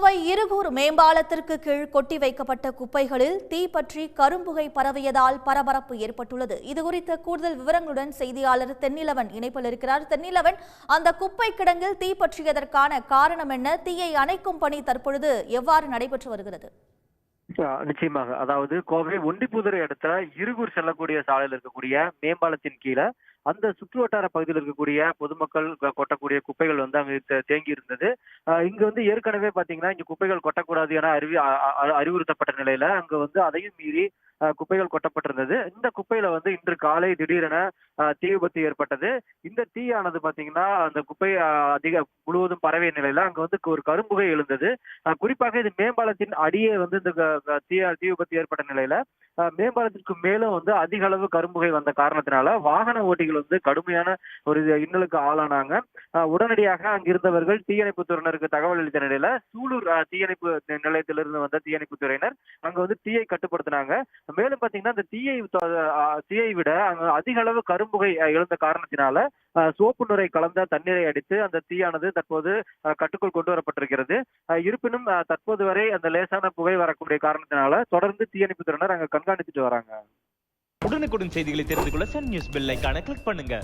கோவை இருகூர் மேம்பாலத்திற்கு கீழ் கொட்டி வைக்கப்பட்ட குப்பைகளில் தீ பற்றி கரும்புகை பரவியதால் பரபரப்பு ஏற்பட்டுள்ளது. இதுகுறித்த கூடுதல் விவரங்களுடன் செய்தியாளர் தென்னிலவன் இணைப்பில் இருக்கிறார். தென்னிலவன், அந்த குப்பை கிடங்கில் தீ பற்றியதற்கான காரணம் என்ன? தீயை அணைக்கும் பணி தற்பொழுது எவ்வாறு நடைபெற்று வருகிறது? நிச்சயமாக. அதாவது கோவை ஒண்டிப்புதுரை அடுத்த இருகூர் செல்லக்கூடிய சாலையில் இருக்கக்கூடிய மேம்பாலத்தின் கீழே அந்த சுற்று வட்டார பகுதியில் இருக்கக்கூடிய பொதுமக்கள் கொட்டக்கூடிய குப்பைகள் அங்கு தேங்கி இருந்தது. இங்க ஏற்கனவே பாத்தீங்கன்னா இங்க குப்பைகள் கொட்டக்கூடாது என அறிவுறுத்தப்பட்ட நிலையில அங்க அதையும் மீறி குப்பைகள் கொட்டப்பட்டிருந்தது. இந்த குப்பையில இன்று காலை திடீரென தீ விபத்து ஏற்பட்டது. இந்த தீயானது பாத்தீங்கன்னா அந்த குப்பை முழுவதும் பரவிய நிலையில அங்க ஒரு கரும்புகை எழுந்தது. குறிப்பாக இது மேம்பாலத்தின் அடியே இந்த தீ விபத்து ஏற்பட்ட நிலையில மேம்பாலத்திற்கு மேலும் அதிக அளவு கரும்புகை வந்த காரணத்தினால வாகன ஓட்டிகள் கடுமையான ஒரு இன்னலுக்கு ஆளானாங்க. உடனடியாக அங்கிருந்தவர்கள் தீயணைப்பு துறையினருக்கு தகவல் அளித்த நிலையில சூலூர் தீயணைப்பு நிலையத்திலிருந்து வந்த தீயணைப்பு துறையினர் அங்க தீயை கட்டுப்படுத்தினாங்க. மேலும் பாத்தீங்கன்னா அந்த தீயை விட அங்க அதிக அளவு கரும்புகை எழுந்த காரணத்தினால சோப்பு நுரை கலந்த தண்ணீரை அடித்து அந்த தீயானது தற்போது கட்டுக்குள் கொண்டு வரப்பட்டிருக்கிறது. இருப்பினும் தற்போது வரை அந்த லேசான புகை வரக்கூடிய காரணத்தினால தொடர்ந்து தீயணைப்பு துறையினர் அங்க கண்காணித்துட்டு வராங்க. உடனுக்குடன் செய்திகளை தெரிந்து கொள்ள சன் நியூஸ் பெல் ஐகானை கிளிக் பண்ணுங்க.